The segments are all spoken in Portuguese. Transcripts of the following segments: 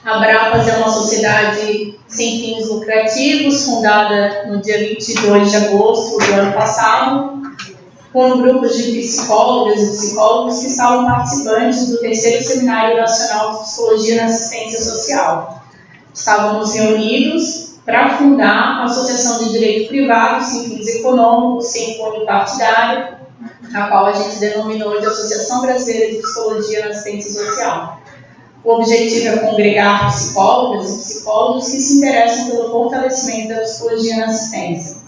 A Abrapas é uma sociedade sem fins lucrativos, fundada no dia 22 de agosto do ano passado, com um grupo de psicólogas e psicólogos que estavam participantes do terceiro Seminário Nacional de Psicologia na Assistência Social. Estávamos reunidos para fundar a Associação de Direito Privado sem fins econômicos, sem cunho partidário, a qual a gente denominou de Associação Brasileira de Psicologia na Assistência Social. O objetivo é congregar psicólogas e psicólogos que se interessam pelo fortalecimento da psicologia na assistência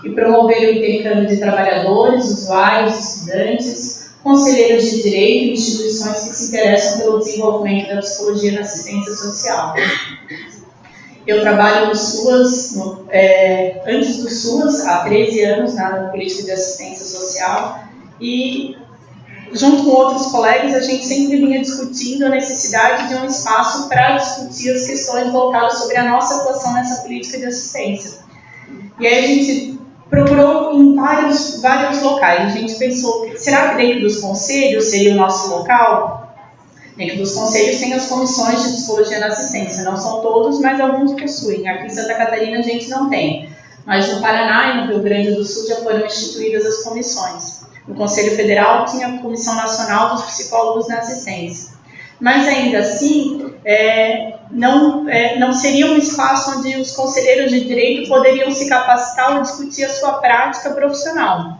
e promover o intercâmbio de trabalhadores, usuários, estudantes, conselheiros de direito e instituições que se interessam pelo desenvolvimento da psicologia na assistência social. Eu trabalho no SUAS, antes do SUAS, há 13 anos, na política de assistência social, e junto com outros colegas, a gente sempre vinha discutindo a necessidade de um espaço para discutir as questões voltadas sobre a nossa atuação nessa política de assistência. E aí a gente procurou em vários locais. A gente pensou, será que dentro dos conselhos seria o nosso local? Dentro dos conselhos tem as comissões de psicologia na assistência. Não são todos, mas alguns possuem. Aqui em Santa Catarina a gente não tem. Mas no Paraná e no Rio Grande do Sul já foram instituídas as comissões. No Conselho Federal tinha a Comissão Nacional dos Psicólogos na Assistência. Mas ainda assim, não seria um espaço onde os conselheiros de direito poderiam se capacitar ou discutir a sua prática profissional.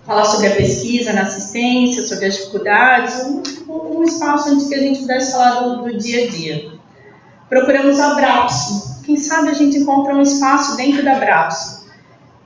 Falar sobre a pesquisa na assistência, sobre as dificuldades, um espaço onde que a gente pudesse falar do dia a dia. Procuramos a Abrapso. Quem sabe a gente encontra um espaço dentro da Abrapso.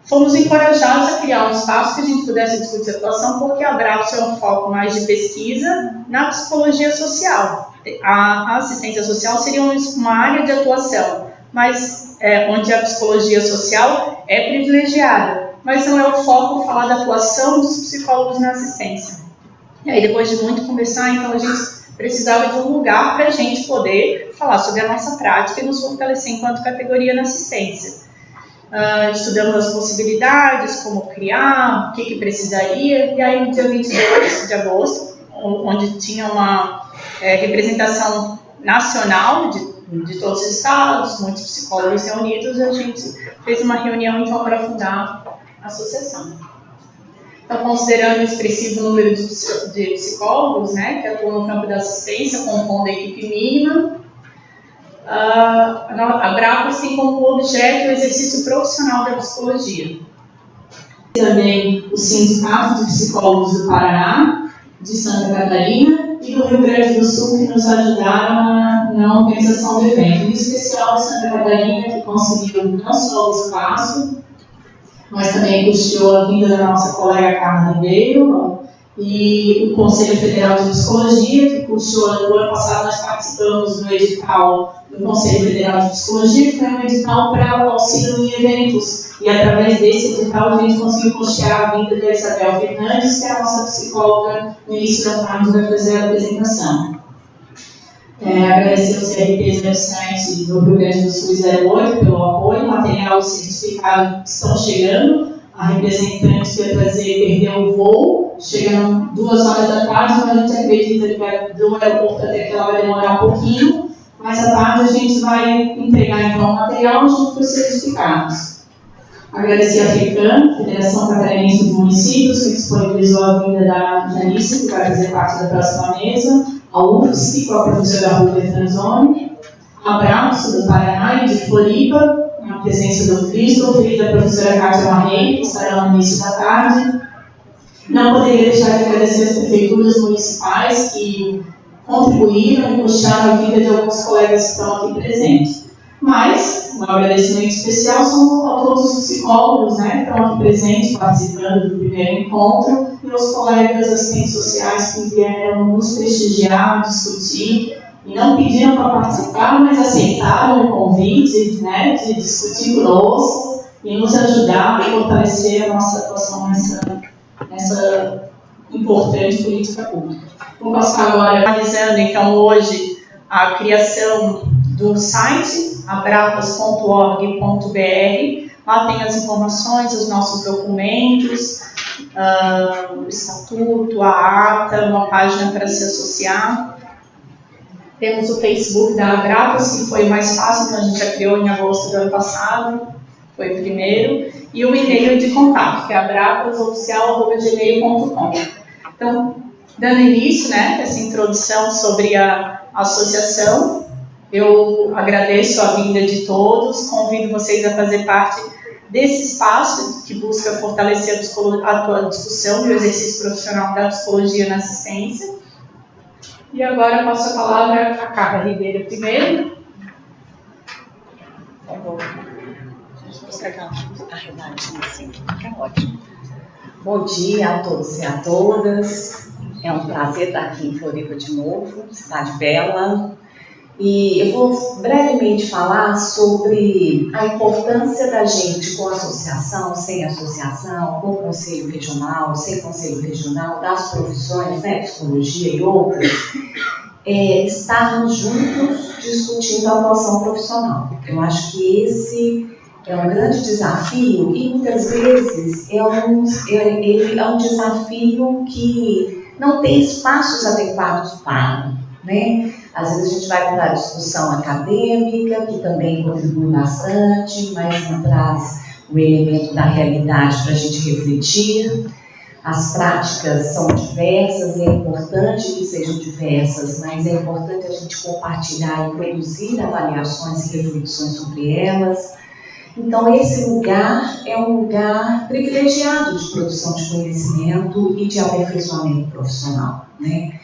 Fomos encorajados a criar um espaço que a gente pudesse discutir a atuação, porque a Abrapso é um foco mais de pesquisa na psicologia social. A assistência social seria uma área de atuação, mas onde a psicologia social é privilegiada, mas não é o foco falar da atuação dos psicólogos na assistência. E aí, depois de muito conversar, então a gente precisava de um lugar para a gente poder falar sobre a nossa prática e nos fortalecer enquanto categoria na assistência. Estudamos as possibilidades, como criar, o que precisaria, e aí no dia 22 de agosto, onde tinha uma representação nacional de todos os estados, muitos psicólogos reunidos, a gente fez uma reunião então para fundar a associação. Então, considerando o expressivo número de psicólogos, que atuam no campo da assistência, compondo a equipe mínima, a Abrapas tem como objeto o exercício profissional da psicologia. Também o Sindicato de Psicólogos do Paraná, de Santa Catarina e do Rio Grande do Sul, que nos ajudaram na organização do evento. Em especial a Santa Catarina, que conseguiu não só o espaço, mas também custeou a vinda da nossa colega Carla Ribeiro, e o Conselho Federal de Psicologia, que custeou, no ano passado nós participamos do edital do Conselho Federal de Psicologia, que foi um edital para auxílio em eventos, e através desse edital a gente conseguiu custear a vinda da Isabel Fernandes, que é a nossa psicóloga, no início da tarde vai fazer a apresentação. Agradecer ao CRP 07 do Rio Grande do Sul 08 pelo apoio, material e certificado que estão chegando. A representante que ia trazer perdeu o voo, chegando 2 horas da tarde, mas a gente acredita que do aeroporto até que ela vai demorar um pouquinho, mas à tarde a gente vai entregar então o material junto com os certificados. Agradecer a FECAM, Federação Catarinense de Municípios, que disponibilizou a vinda da Janice, que vai fazer parte da próxima mesa, a UFSC, com a professora Rubia Franzoni, a Abraço, do Paraná e de Floripa, na presença do Cristo, filho da professora Cátia Marreiro, que estará no início da tarde. Não poderia deixar de agradecer as prefeituras municipais que contribuíram e puxaram a vida de alguns colegas que estão aqui presentes. Mas, um agradecimento especial são a todos os psicólogos que estão aqui presentes, participando do primeiro encontro, e os colegas assistentes sociais que vieram nos prestigiar, discutir, e não pediram para participar, mas aceitaram o convite de discutir conosco e nos ajudar a fortalecer a nossa atuação nessa importante política pública. Vou passar agora analisando, então, hoje a criação do site abrapas.org.br. Lá tem as informações, os nossos documentos, o estatuto, a ata, uma página para se associar. Temos o Facebook da Abrapas, que foi o mais fácil, então a gente já criou em agosto do ano passado, foi o primeiro, e o e-mail de contato, que é abrapasoficial@gmail.com. Então, dando início, né, essa introdução sobre a associação, eu agradeço a vinda de todos, convido vocês a fazer parte desse espaço que busca fortalecer a discussão e o exercício profissional da psicologia na assistência. E agora eu passo a palavra a Carla Ribeiro primeiro. Tá bom. Vou pegar arredadinho assim, fica ótimo. Bom dia a todos e a todas. É um prazer estar aqui em Floripa de novo, cidade bela. E eu vou brevemente falar sobre a importância da gente com associação, sem associação, com conselho regional, sem conselho regional, das profissões, né, psicologia e outras, estarmos juntos discutindo a atuação profissional. Eu acho que esse é um grande desafio e muitas vezes é um desafio que não tem espaços adequados para, né? Às vezes a gente vai para a discussão acadêmica, que também contribui bastante, mas não traz o elemento da realidade para a gente refletir. As práticas são diversas, e é importante que sejam diversas, mas é importante a gente compartilhar e produzir avaliações e reflexões sobre elas. Então, esse lugar é um lugar privilegiado de produção de conhecimento e de aperfeiçoamento profissional, né?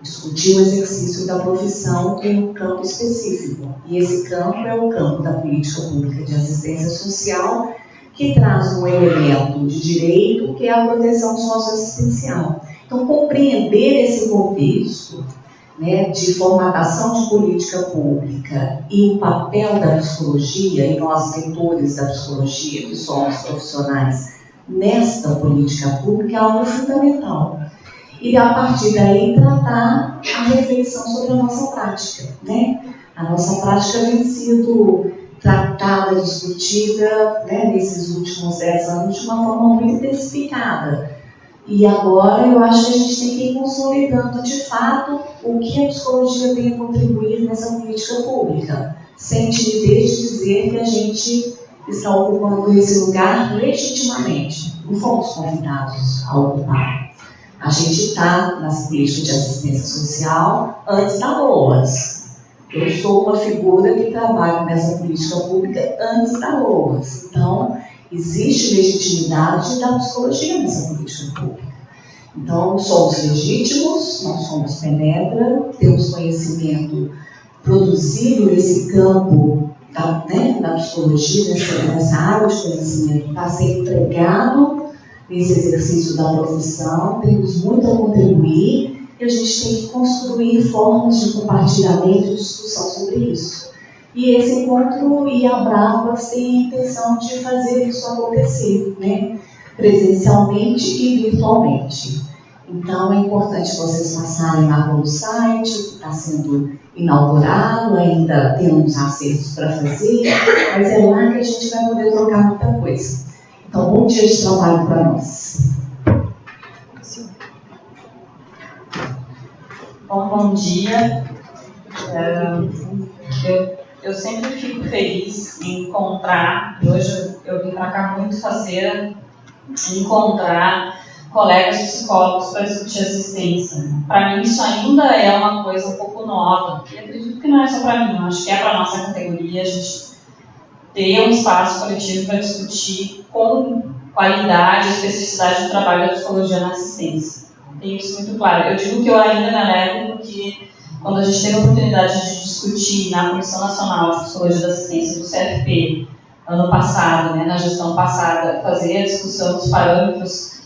Discutir o exercício da profissão em um campo específico. E esse campo é o campo da política pública de assistência social, que traz um elemento de direito, que é a proteção socioassistencial. Então, compreender esse contexto, né, de formatação de política pública e o papel da psicologia, e nós vetores da psicologia, que somos profissionais nesta política pública, é algo fundamental. E a partir daí tratar a reflexão sobre a nossa prática, né? A nossa prática vem sido tratada, discutida, né, nesses últimos 10 anos de uma forma muito intensificada. E agora eu acho que a gente tem que ir consolidando de fato o que a psicologia tem a contribuir nessa política pública, sem timidez de dizer que a gente está ocupando esse lugar legitimamente. Não fomos convidados a ocupar. A gente está nas políticas de assistência social antes da LOAS. Eu sou uma figura que trabalha nessa política pública antes da LOAS. Então, existe legitimidade da psicologia nessa política pública. Então, somos legítimos, não somos penetra, temos conhecimento produzido nesse campo da psicologia, nessa área de conhecimento, está sendo empregado nesse exercício da profissão, temos muito a contribuir e a gente tem que construir formas de compartilhamento e discussão sobre isso. E esse encontro e a Abrapas tem a intenção de fazer isso acontecer, né? Presencialmente e virtualmente. Então é importante vocês passarem lá pelo site, que está sendo inaugurado, ainda temos acertos para fazer, mas é lá que a gente vai poder trocar muita coisa. Então, bom dia de trabalho para nós. Bom dia. Eu sempre fico feliz em encontrar, hoje eu vim para cá muito fazer, encontrar colegas psicólogos para discutir assistência. Para mim isso ainda é uma coisa um pouco nova, e acredito que não é só para mim, eu acho que é para a nossa categoria a gente ter um espaço coletivo para discutir com qualidade e especificidade do trabalho da psicologia na assistência. Tenho isso muito claro. Eu digo que eu ainda me alegro porque quando a gente teve a oportunidade de discutir na Comissão Nacional de Psicologia da Assistência do CFP, ano passado, né, na gestão passada, fazer a discussão dos parâmetros,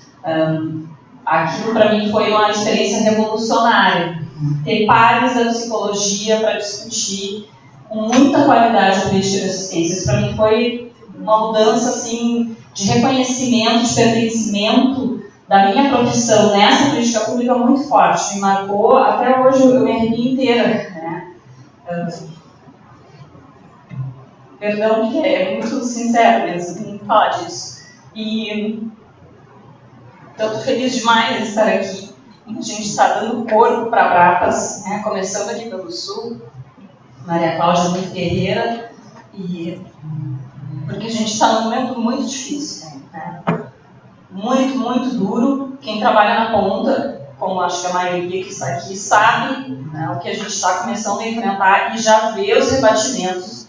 aquilo para mim foi uma experiência revolucionária. Ter pares da psicologia para discutir com muita qualidade a política de assistência. Isso para mim foi uma mudança assim, de reconhecimento, de pertencimento da minha profissão nessa política pública muito forte. Me marcou, até hoje eu me arrepio inteira. Né? Perdão, que é muito sincero mesmo, tem que falar disso. E estou feliz demais de estar aqui. A gente está dando corpo para Brapas, né? Começando aqui pelo Sul, Maria Cláudia muito guerreira, e porque a gente está num momento muito difícil, né? Muito, muito duro. Quem trabalha na ponta, como acho que a maioria que está aqui, sabe, né, o que a gente está começando a enfrentar e já vê os rebatimentos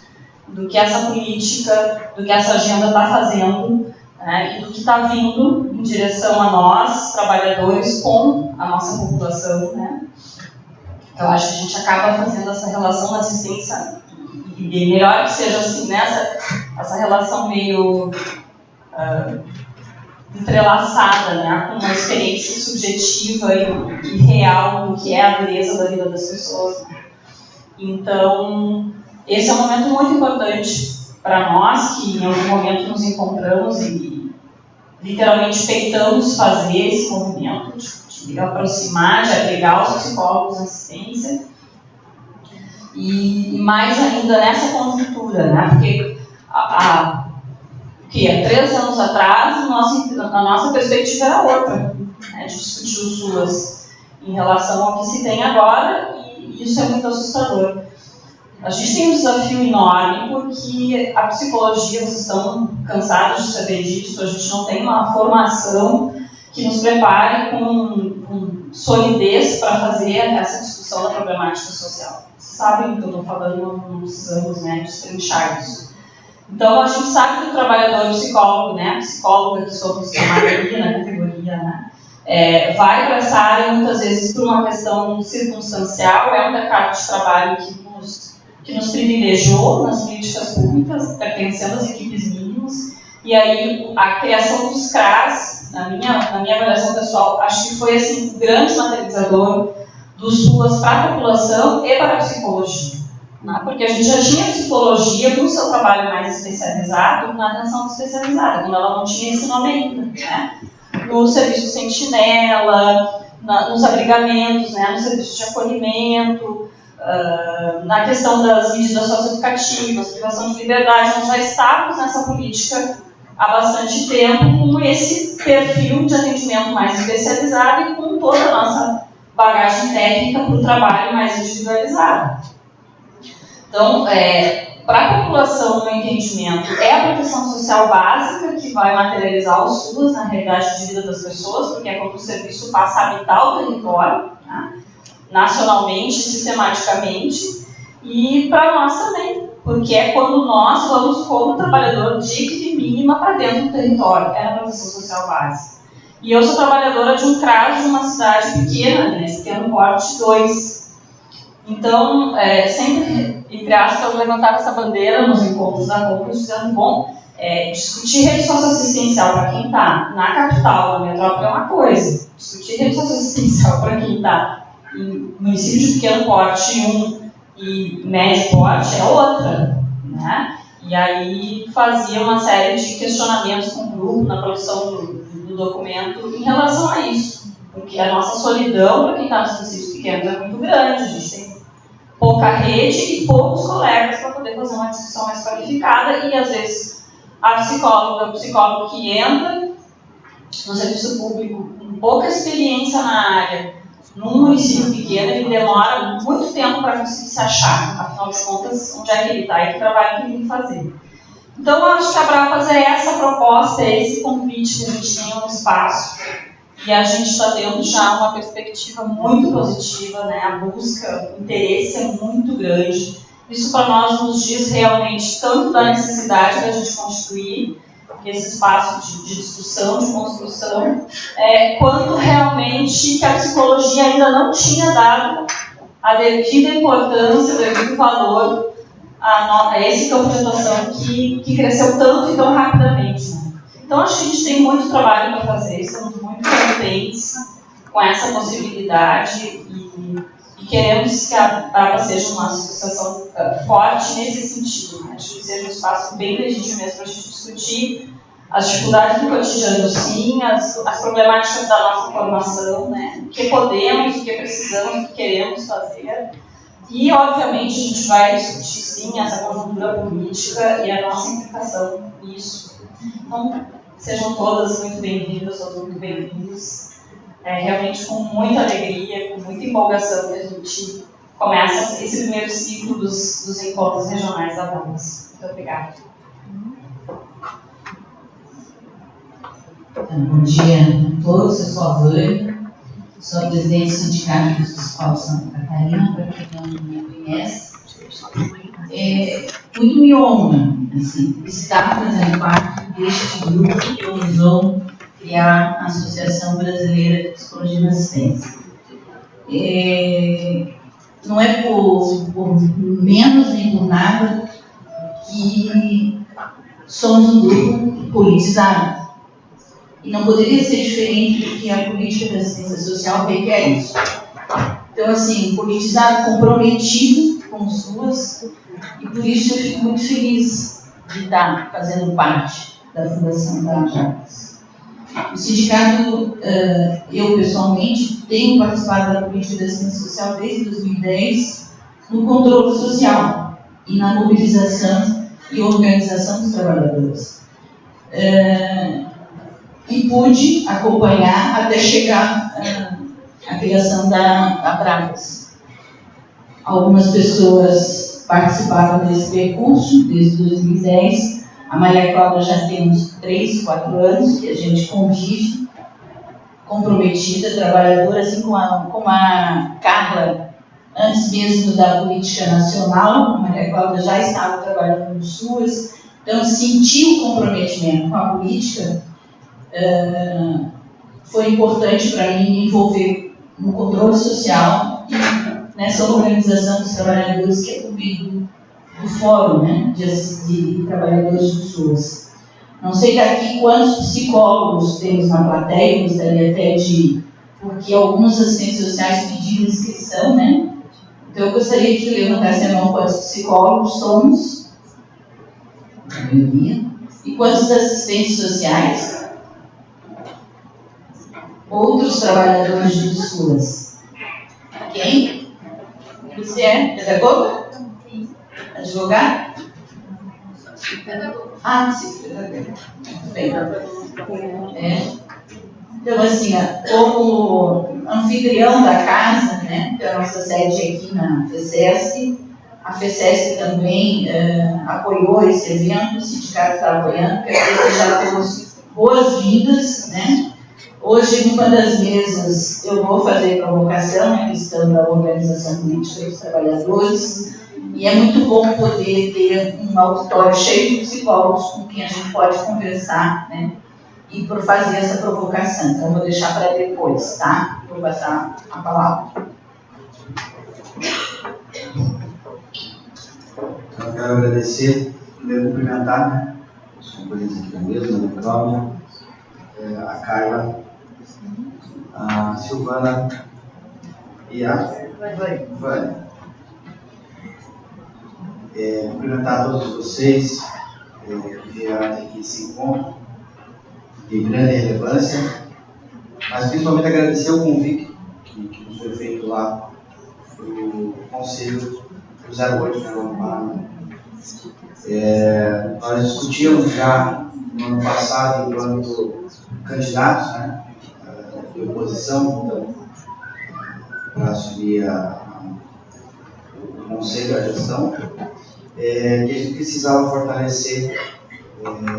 do que essa política, do que essa agenda está fazendo, né, e do que está vindo em direção a nós, trabalhadores, com a nossa população. Né. Eu acho que a gente acaba fazendo essa relação da assistência, e melhor que seja assim, né, essa relação meio entrelaçada, né, com uma experiência subjetiva e real do que é a dureza da vida das pessoas. Né. Então, esse é um momento muito importante para nós, que em algum momento nos encontramos e literalmente tentamos fazer esse movimento de aproximar, de agregar os psicólogos à assistência, e mais ainda nessa conjuntura, né, porque há 3 anos atrás, a nossa perspectiva era outra, né, de discutir o SUAS em relação ao que se tem agora, e isso é muito assustador. A gente tem um desafio enorme, porque a psicologia, vocês estão cansados de saber disso, a gente não tem uma formação que nos prepare com solidez para fazer essa discussão da problemática social. Vocês sabem do que eu estou falando, não precisamos, né, destrinchar isso. Então, a gente sabe que o trabalhador psicólogo, né, psicóloga que somos a maioria na categoria, né, vai para essa área muitas vezes por uma questão circunstancial, é um mercado de trabalho que nos privilegiou nas políticas públicas, pertencendo às equipes mínimas, e aí a criação dos CRAS, na minha avaliação pessoal, acho que foi assim, um grande materializador dos SUAS para a população e para a psicologia. Porque a gente já tinha psicologia no seu trabalho mais especializado, na atenção especializada, quando ela não tinha esse nome ainda, né? No serviço sentinela, nos abrigamentos, né? No serviço de acolhimento, na questão das medidas socioeducativas, privação de liberdade. Nós já estávamos nessa política há bastante tempo, com esse perfil de atendimento mais especializado e com toda a nossa bagagem técnica para o trabalho mais individualizado. Então, para a população, no entendimento, é a proteção social básica que vai materializar os SUAS na realidade de vida das pessoas, porque é quando o serviço passa a habitar o território, né, nacionalmente, sistematicamente, e para nós também, porque é quando nós vamos como trabalhador de equipe mínima para dentro do território, é a proteção social básica. E eu sou trabalhadora de um CRAS de uma cidade pequena, né, pequeno porte 2. Então, sempre, entre aspas, eu levantava essa bandeira nos encontros da CONCUS, dizendo, bom, discutir rede socioassistencial para quem está na capital, na metrópole, é uma coisa. Discutir rede socioassistencial para quem está em município de pequeno porte 1 e médio porte é outra, né? E aí fazia uma série de questionamentos com o grupo na produção do documento em relação a isso. Porque a nossa solidão para quem está nos municípios pequenos é muito grande, a gente tem pouca rede e poucos colegas para poder fazer uma discussão mais qualificada, e às vezes a psicóloga, o psicólogo que entra no serviço público com pouca experiência na área, num município pequeno, ele demora muito tempo para conseguir se achar, afinal de contas, onde é que ele está e que trabalho que ele tem que fazer. Então, eu acho que a Brapas é essa proposta, é esse convite que a gente tem um espaço. E a gente está tendo já uma perspectiva muito positiva, né? A busca, o interesse é muito grande. Isso para nós nos diz realmente tanto da necessidade da gente constituir esse espaço de discussão, de construção, quanto realmente que a psicologia ainda não tinha dado a devida importância, o devido valor a esse campo de atuação que cresceu tanto e tão rapidamente. Né? Então, acho que a gente tem muito trabalho para fazer, estamos muito contentes com essa possibilidade e queremos que a Brapas seja uma associação forte nesse sentido, né? Acho que seja um espaço bem legítimo mesmo para a gente discutir as dificuldades do cotidiano, sim, as problemáticas da nossa formação, né? O que podemos, o que precisamos, o que queremos fazer. E, obviamente, a gente vai discutir, sim, essa conjuntura política e a nossa implicação nisso. Então, sejam todas muito bem-vindas, todos muito bem-vindos. É realmente com muita alegria, com muita empolgação que a gente começa esse primeiro ciclo dos encontros regionais da DAMAS. Muito obrigada. Bom dia a todos, eu sou a Vânia, sou a presidente do Sindicato dos Psicólogos de Santa Catarina, para quem não me conhece. Muito me honra estar fazendo parte deste grupo que ousou criar a Associação Brasileira de Psicologia na Assistência. Não é por menos nem por nada que somos um grupo politizado. E não poderia ser diferente do que a política da assistência social requer isso. Então, assim, politizado, comprometido com os SUAS, e por isso eu fico muito feliz de estar fazendo parte da fundação da AJAPAS. O sindicato, eu pessoalmente, tenho participado da política da assistência social desde 2010 no controle social e na mobilização e organização dos trabalhadores. E pude acompanhar até chegar à criação da ABRAPAS. Algumas pessoas participaram desse percurso desde 2010. A Maria Cláudia já tem uns 3, 4 anos que a gente convive, comprometida, trabalhadora, assim como a Carla, antes mesmo da política nacional. A Maria Cláudia já estava trabalhando no SUAS, então sentiu o comprometimento com a política. Foi importante para mim me envolver no controle social e nessa organização dos trabalhadores que é comigo do Fórum, né, de Trabalhadores do SUAS. Não sei daqui quantos psicólogos temos na plateia, gostaria até de... porque alguns assistentes sociais pediram inscrição, né? Então eu gostaria que levantasse a mão quantos psicólogos somos, a maioria, e quantos assistentes sociais. Outros trabalhadores do SUAS. Quem? Você é pedagoga? Advogado? Ah, sim, pedagoga. Muito bem. Então, assim, como anfitrião da casa, né, da nossa sede aqui na FECESC, a FECESC também apoiou esse evento, o sindicato está apoiando, quero desejar a todos boas-vindas, né? Hoje, numa das mesas, eu vou fazer provocação na questão da organização política dos trabalhadores, e é muito bom poder ter um auditório cheio de psicólogos com quem a gente pode conversar, né, e por fazer essa provocação. Então, eu vou deixar para depois, tá? Vou passar a palavra. Eu quero agradecer, primeiro cumprimentar, né, os companheiros aqui da mesa, a Cláudia, a Carla, a Silvana e a Vânia. Cumprimentar a todos vocês que vieram aqui esse encontro de grande relevância, mas principalmente agradecer o convite que nos foi feito lá do Conselho do 08 de Amparo. Nós discutíamos já no ano passado, enquanto candidatos, né, de oposição, então, para assumir o Conselho da Gestão, que a gente precisava fortalecer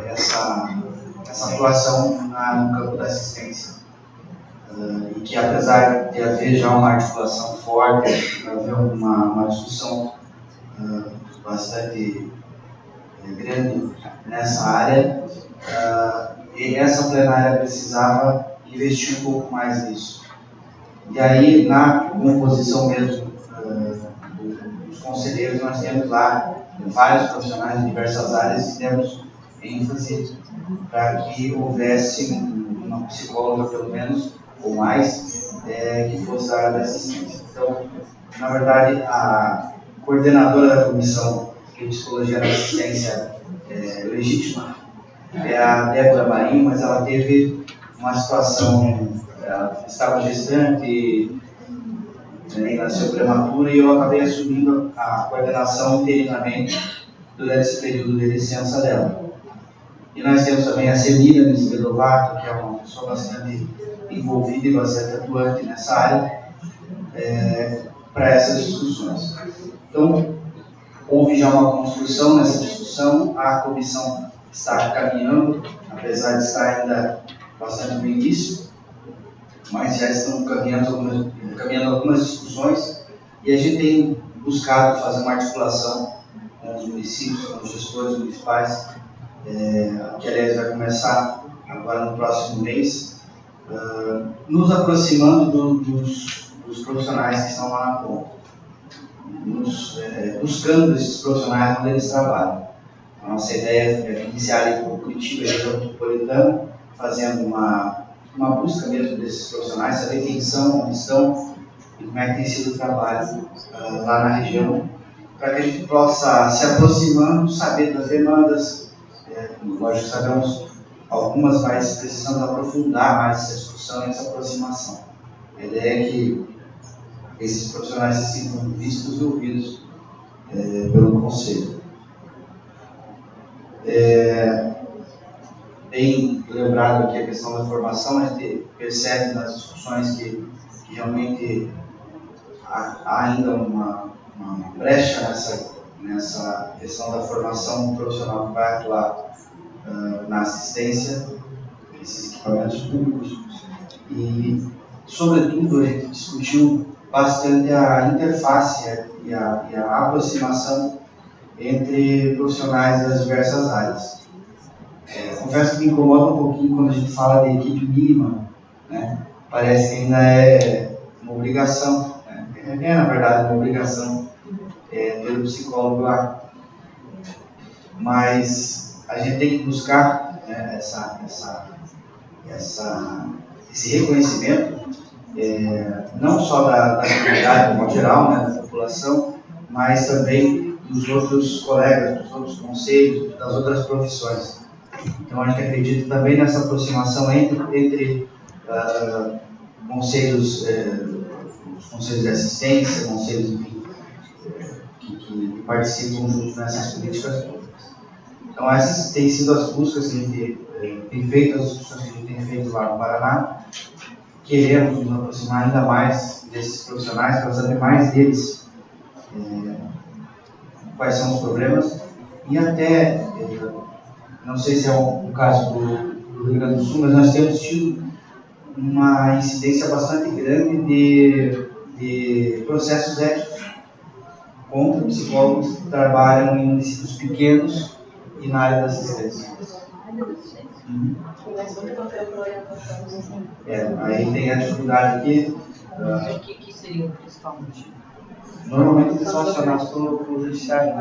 essa atuação no campo da assistência. E que, apesar de haver já uma articulação forte, haver uma discussão bastante grande nessa área, e essa plenária precisava investir um pouco mais nisso. E aí, na composição mesmo dos conselheiros, nós temos lá vários profissionais de diversas áreas e demos ênfase para que houvesse uma psicóloga, pelo menos, ou mais, que fosse da área da assistência. Então, na verdade, a coordenadora da comissão de psicologia da assistência legítima é a Débora Marinho, mas ela teve uma situação, ela estava gestante, nem nasceu prematura, e eu acabei assumindo a coordenação interinamente durante esse período de licença dela. E nós temos também a Celina Nisvedovato, que é uma pessoa bastante envolvida e bastante atuante nessa área, para essas discussões. Então, houve já uma construção nessa discussão, a comissão está caminhando, apesar de estar ainda bastante no início, mas já estão caminhando algumas discussões, e a gente tem buscado fazer uma articulação com os municípios, com os gestores municipais, que aliás vai começar agora no próximo mês, nos aproximando dos profissionais que estão lá na ponta, buscando esses profissionais onde eles trabalham. A nossa ideia é iniciar ali com o Curitiba e região metropolitana, fazendo uma busca mesmo desses profissionais, saber quem são, onde estão e como é que tem sido o trabalho lá na região, para que a gente possa se aproximando, saber das demandas. Lógico, sabemos algumas, mas precisamos aprofundar mais essa discussão e essa aproximação. A ideia é que esses profissionais se sintam vistos e ouvidos pelo Conselho. Bem lembrado aqui a questão da formação, a gente percebe nas discussões que realmente há ainda uma brecha nessa questão da formação profissional que vai atuar na assistência desses equipamentos públicos. E, sobretudo, a gente discutiu bastante a interface e a aproximação entre profissionais das diversas áreas. Confesso que me incomoda um pouquinho quando a gente fala de equipe mínima, né? Parece que ainda é uma obrigação, né? Na verdade uma obrigação ter um psicólogo lá, mas a gente tem que buscar, né, esse reconhecimento, não só da comunidade no geral, né, da população, mas também dos outros colegas, dos outros conselhos, das outras profissões. Então, a gente acredita também nessa aproximação entre conselhos, conselhos de assistência, conselhos, enfim, que participam nessas políticas públicas. Então, essas têm sido as buscas que a gente tem feito, as discussões que a gente tem feito lá no Paraná. Queremos nos aproximar ainda mais desses profissionais para saber mais deles, quais são os problemas, e até, não sei se é o caso do Rio Grande do Sul, mas nós temos tido uma incidência bastante grande de processos éticos contra psicólogos que trabalham em municípios pequenos e na área da assistência. Aí tem a dificuldade aqui. O que seria o principal motivo? Normalmente eles são acionados pelo judiciário.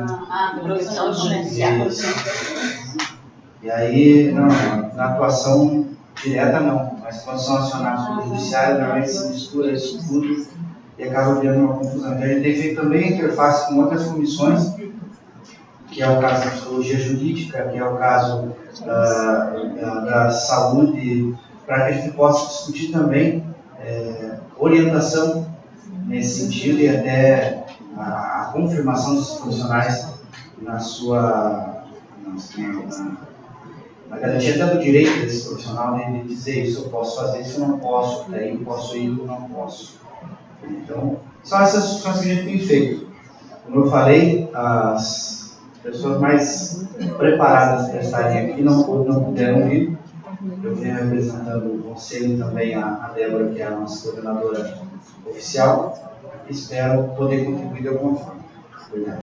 Pelo judiciário. E aí, não, na atuação direta não, mas quando são acionados pelo judiciário, normalmente se mistura isso tudo e acaba virando uma confusão. Então, a gente tem feito também a interface com outras comissões, que é o caso da psicologia jurídica, que é o caso da saúde, para que a gente possa discutir também orientação nesse sentido e até a confirmação dos profissionais na garantia até do direito desse profissional de dizer isso eu posso fazer, isso eu não posso, daí eu posso ir, eu não posso. Então, são essas discussões que a gente tem feito. Como eu falei, as pessoas mais preparadas para estarem aqui não puderam vir. Eu venho representando o conselho também, a Débora, que é a nossa coordenadora oficial. Espero poder contribuir de alguma forma. Obrigado.